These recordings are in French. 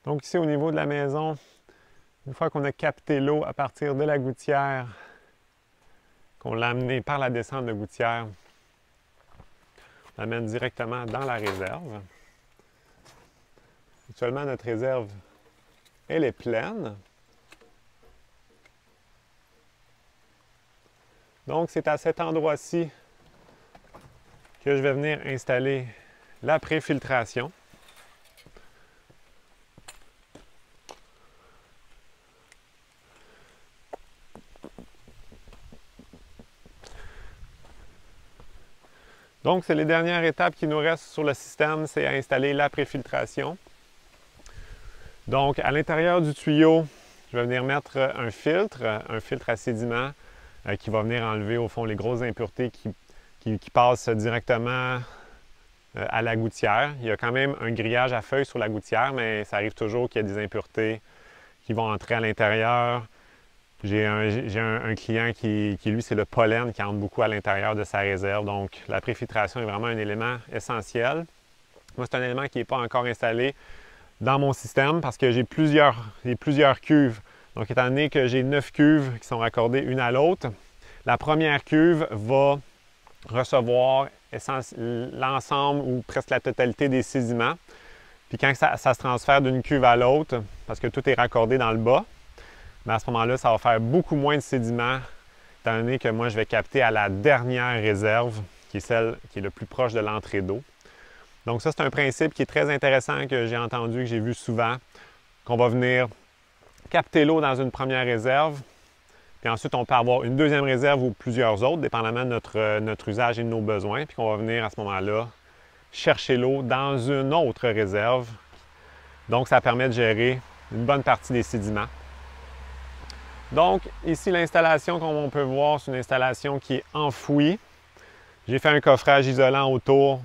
Donc ici au niveau de la maison, une fois qu'on a capté l'eau à partir de la gouttière, qu'on l'a amenée par la descente de gouttière, on l'amène directement dans la réserve. Actuellement, notre réserve, elle est pleine. Donc c'est à cet endroit-ci que je vais venir installer la préfiltration. Donc, c'est les dernières étapes qui nous restent sur le système, c'est à installer la préfiltration. Donc, à l'intérieur du tuyau, je vais venir mettre un filtre à sédiments qui va venir enlever au fond les grosses impuretés qui passent directement à la gouttière. Il y a quand même un grillage à feuilles sur la gouttière, mais ça arrive toujours qu'il y ait des impuretés qui vont entrer à l'intérieur. J'ai un client qui, lui, c'est le pollen qui entre beaucoup à l'intérieur de sa réserve. Donc, la préfiltration est vraiment un élément essentiel. Moi, c'est un élément qui n'est pas encore installé dans mon système parce que j'ai plusieurs cuves. Donc, étant donné que j'ai 9 cuves qui sont raccordées une à l'autre, la première cuve va recevoir l'ensemble ou presque la totalité des sédiments. Puis quand ça se transfère d'une cuve à l'autre, parce que tout est raccordé dans le bas, mais à ce moment-là, ça va faire beaucoup moins de sédiments, étant donné que moi, je vais capter à la dernière réserve, qui est celle qui est le plus proche de l'entrée d'eau. Donc ça, c'est un principe qui est très intéressant, que j'ai entendu, que j'ai vu souvent, qu'on va venir capter l'eau dans une première réserve, puis ensuite, on peut avoir une deuxième réserve ou plusieurs autres, dépendamment de notre usage et de nos besoins, puis qu'on va venir à ce moment-là chercher l'eau dans une autre réserve. Donc, ça permet de gérer une bonne partie des sédiments. Donc, ici, l'installation, comme on peut voir, c'est une installation qui est enfouie. J'ai fait un coffrage isolant autour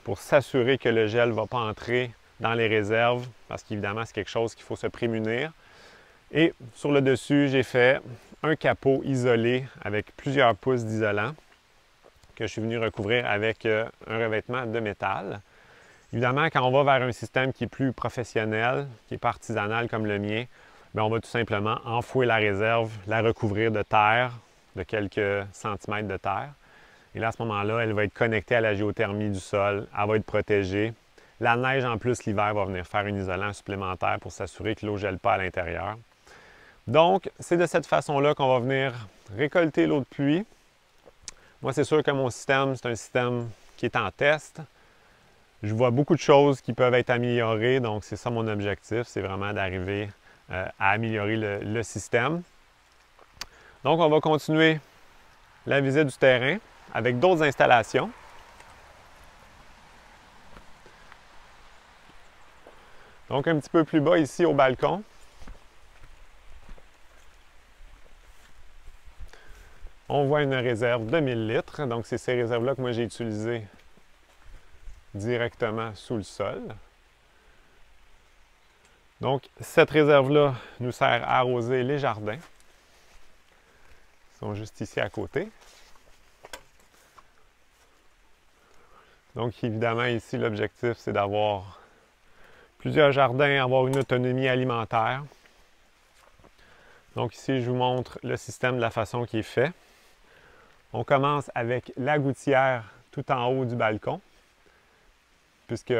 pour s'assurer que le gel ne va pas entrer dans les réserves, parce qu'évidemment, c'est quelque chose qu'il faut se prémunir. Et sur le dessus, j'ai fait un capot isolé avec plusieurs pouces d'isolant que je suis venu recouvrir avec un revêtement de métal. Évidemment, quand on va vers un système qui est plus professionnel, qui n'est pas artisanal comme le mien, bien, on va tout simplement enfouir la réserve, la recouvrir de terre, de quelques centimètres de terre. Et là, à ce moment-là, elle va être connectée à la géothermie du sol, elle va être protégée. La neige, en plus, l'hiver, va venir faire un isolant supplémentaire pour s'assurer que l'eau ne gèle pas à l'intérieur. Donc, c'est de cette façon-là qu'on va venir récolter l'eau de pluie. Moi, c'est sûr que mon système, c'est un système qui est en test. Je vois beaucoup de choses qui peuvent être améliorées, donc c'est ça mon objectif, c'est vraiment d'arriver à améliorer le système. Donc, on va continuer la visite du terrain avec d'autres installations. Donc, un petit peu plus bas ici au balcon, on voit une réserve de 1000 litres. Donc, c'est ces réserves-là que moi j'ai utilisées directement sous le sol. Donc, cette réserve-là nous sert à arroser les jardins. Ils sont juste ici à côté. Donc, évidemment, ici, l'objectif, c'est d'avoir plusieurs jardins, avoir une autonomie alimentaire. Donc, ici, je vous montre le système de la façon qu'il est fait. On commence avec la gouttière tout en haut du balcon, puisque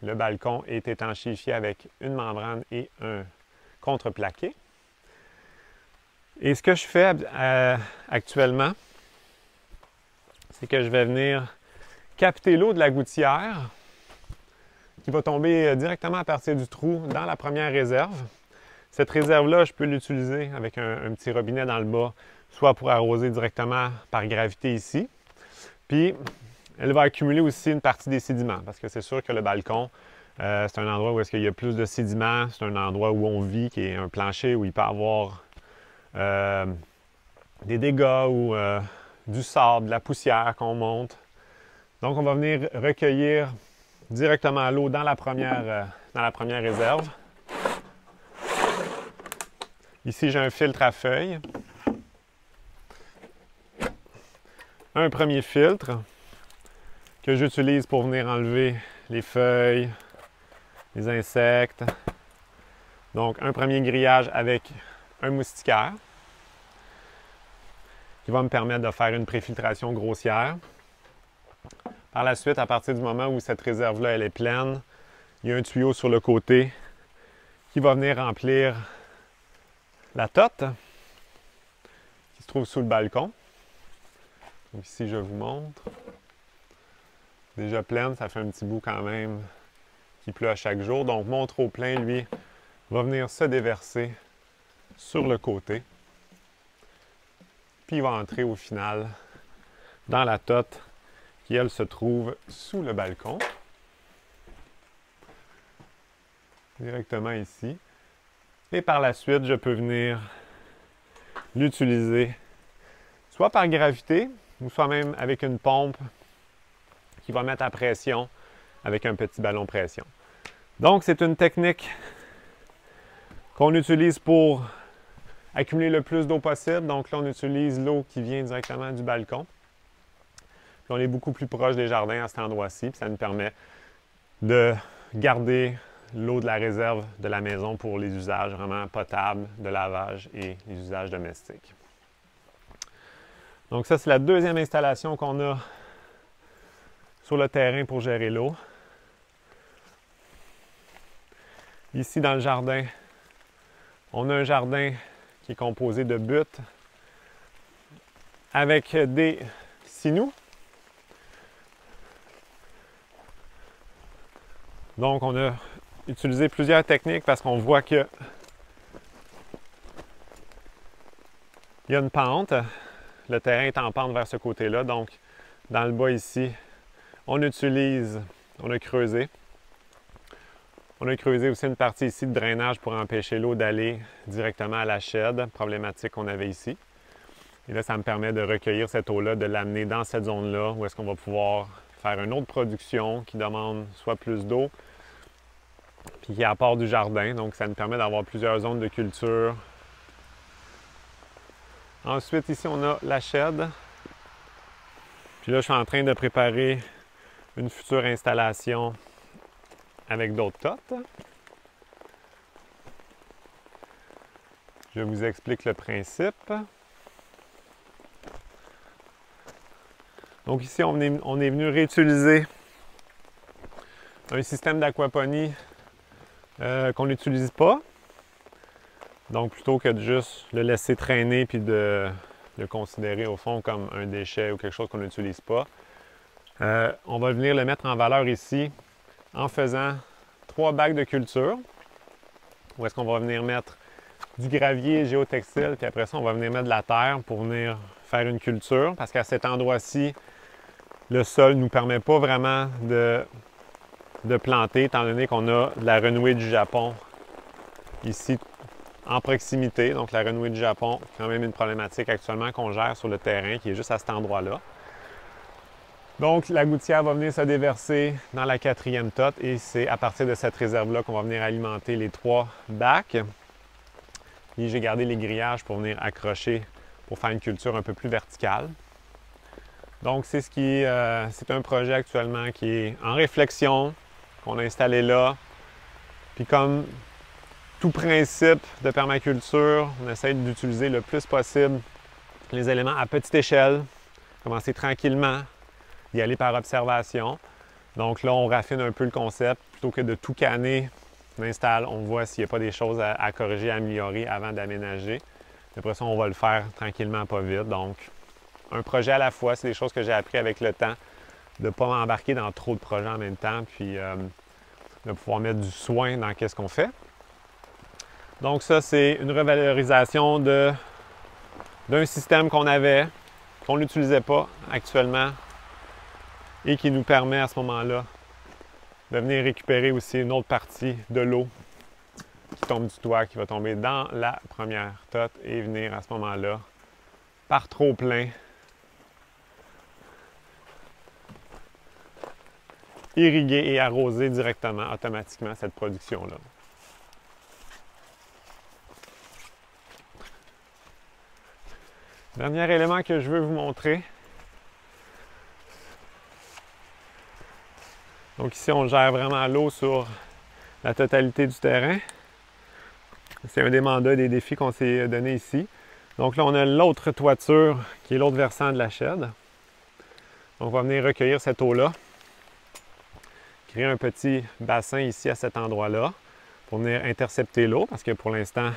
le balcon est étanchéifié avec une membrane et un contreplaqué. Et ce que je fais actuellement, c'est que je vais venir capter l'eau de la gouttière qui va tomber directement à partir du trou dans la première réserve. Cette réserve-là, je peux l'utiliser avec un petit robinet dans le bas, soit pour arroser directement par gravité ici. Puis, elle va accumuler aussi une partie des sédiments, parce que c'est sûr que le balcon, c'est un endroit où est-ce qu'il y a plus de sédiments, c'est un endroit où on vit, qui est un plancher où il peut y avoir des dégâts ou du sable, de la poussière qu'on monte. Donc, on va venir recueillir directement l'eau dans la première réserve. Ici, j'ai un filtre à feuilles. Un premier filtre que j'utilise pour venir enlever les feuilles, les insectes, Donc, un premier grillage avec un moustiquaire qui va me permettre de faire une préfiltration grossière. Par la suite, à partir du moment où cette réserve-là elle est pleine, il y a un tuyau sur le côté qui va venir remplir la totte qui se trouve sous le balcon. Donc ici, je vous montre. Déjà pleine, ça fait un petit bout quand même qu'il pleut à chaque jour. Donc mon trop-plein, lui, va venir se déverser sur le côté. Puis il va entrer au final dans la totte qui, elle, se trouve sous le balcon. Directement ici. Et par la suite, je peux venir l'utiliser soit par gravité ou soit même avec une pompe qui va mettre à pression avec un petit ballon pression. Donc, c'est une technique qu'on utilise pour accumuler le plus d'eau possible. Donc là, on utilise l'eau qui vient directement du balcon. Puis on est beaucoup plus proche des jardins à cet endroit-ci. Puis ça nous permet de garder l'eau de la réserve de la maison pour les usages vraiment potables, de lavage et les usages domestiques. Donc ça, c'est la deuxième installation qu'on a sur le terrain pour gérer l'eau. Ici, dans le jardin, on a un jardin qui est composé de buttes avec des sinous. Donc, on a utilisé plusieurs techniques parce qu'on voit qu'il y a une pente. Le terrain est en pente vers ce côté-là. Donc, dans le bas ici, on a creusé. On a creusé aussi une partie ici de drainage pour empêcher l'eau d'aller directement à la shed, problématique qu'on avait ici. Et là, ça me permet de recueillir cette eau-là, de l'amener dans cette zone-là où est-ce qu'on va pouvoir faire une autre production qui demande soit plus d'eau, puis qui apporte du jardin. Donc, ça nous permet d'avoir plusieurs zones de culture. Ensuite, ici, on a la shed. Puis là, je suis en train de préparer une future installation avec d'autres tottes. Je vous explique le principe. Donc ici, on est venu réutiliser un système d'aquaponie qu'on n'utilise pas. Donc plutôt que de juste le laisser traîner puis de le considérer au fond comme un déchet ou quelque chose qu'on n'utilise pas, on va venir le mettre en valeur ici en faisant 3 bacs de culture, où est-ce qu'on va venir mettre du gravier géotextile, puis après ça, on va venir mettre de la terre pour venir faire une culture, parce qu'à cet endroit-ci, le sol ne nous permet pas vraiment de planter, étant donné qu'on a de la renouée du Japon ici en proximité. Donc la renouée du Japon, quand même une problématique actuellement qu'on gère sur le terrain, qui est juste à cet endroit-là. Donc, la gouttière va venir se déverser dans la 4e totte et c'est à partir de cette réserve-là qu'on va venir alimenter les 3 bacs. Et j'ai gardé les grillages pour venir accrocher pour faire une culture un peu plus verticale. Donc, c'est un projet actuellement qui est en réflexion, qu'on a installé là. Puis comme tout principe de permaculture, on essaie d'utiliser le plus possible les éléments à petite échelle, commencer tranquillement, y aller par observation. Donc là, on raffine un peu le concept. Plutôt que de tout canner, on installe, on voit s'il n'y a pas des choses à corriger, à améliorer avant d'aménager. Après ça, on va le faire tranquillement, pas vite. Donc, un projet à la fois, c'est des choses que j'ai appris avec le temps, de ne pas m'embarquer dans trop de projets en même temps, puis de pouvoir mettre du soin dans ce qu'on fait. Donc ça, c'est une revalorisation d'un système qu'on avait, qu'on n'utilisait pas actuellement, et qui nous permet à ce moment-là de venir récupérer aussi une autre partie de l'eau qui tombe du toit, qui va tomber dans la première totte et venir à ce moment-là, par trop plein, irriguer et arroser directement, automatiquement, cette production-là. Dernier élément que je veux vous montrer. Donc ici, on gère vraiment l'eau sur la totalité du terrain. C'est un des mandats, des défis qu'on s'est donné ici. Donc là, on a l'autre toiture qui est l'autre versant de la shed. On va venir recueillir cette eau-là, créer un petit bassin ici à cet endroit-là pour venir intercepter l'eau parce que pour l'instant,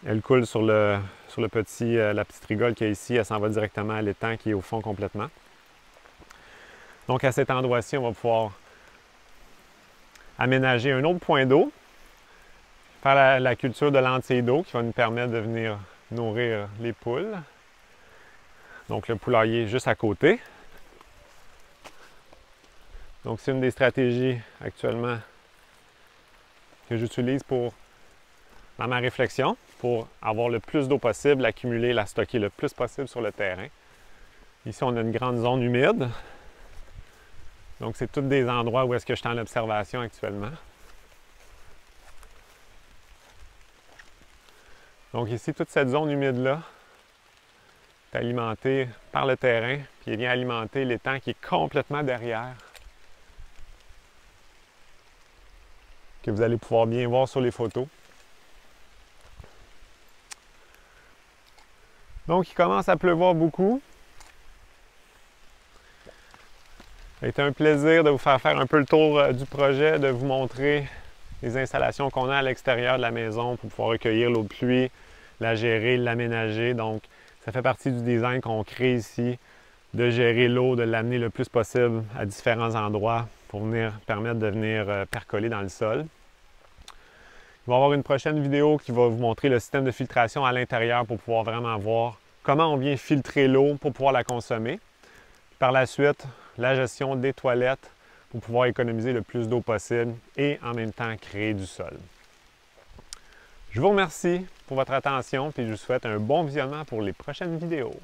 elle coule sur la petite rigole qu'il y a ici. Elle s'en va directement à l'étang qui est au fond complètement. Donc à cet endroit-ci, on va pouvoir aménager un autre point d'eau, faire la culture de lentilles d'eau qui va nous permettre de venir nourrir les poules. Donc le poulailler est juste à côté. Donc c'est une des stratégies actuellement que j'utilise dans ma réflexion pour avoir le plus d'eau possible, l'accumuler, la stocker le plus possible sur le terrain. Ici, on a une grande zone humide. Donc c'est tous des endroits où est-ce que je suis en observation actuellement. Donc ici, toute cette zone humide-là est alimentée par le terrain, puis il vient alimenter l'étang qui est complètement derrière, que vous allez pouvoir bien voir sur les photos. Donc, il commence à pleuvoir beaucoup. Ça a été un plaisir de vous faire un peu le tour du projet, de vous montrer les installations qu'on a à l'extérieur de la maison pour pouvoir recueillir l'eau de pluie, la gérer, l'aménager. Donc, ça fait partie du design qu'on crée ici, de gérer l'eau, de l'amener le plus possible à différents endroits pour venir permettre de venir percoler dans le sol. Il va y avoir une prochaine vidéo qui va vous montrer le système de filtration à l'intérieur pour pouvoir vraiment voir comment on vient filtrer l'eau pour pouvoir la consommer. Par la suite, la gestion des toilettes pour pouvoir économiser le plus d'eau possible et en même temps créer du sol. Je vous remercie pour votre attention et je vous souhaite un bon visionnement pour les prochaines vidéos.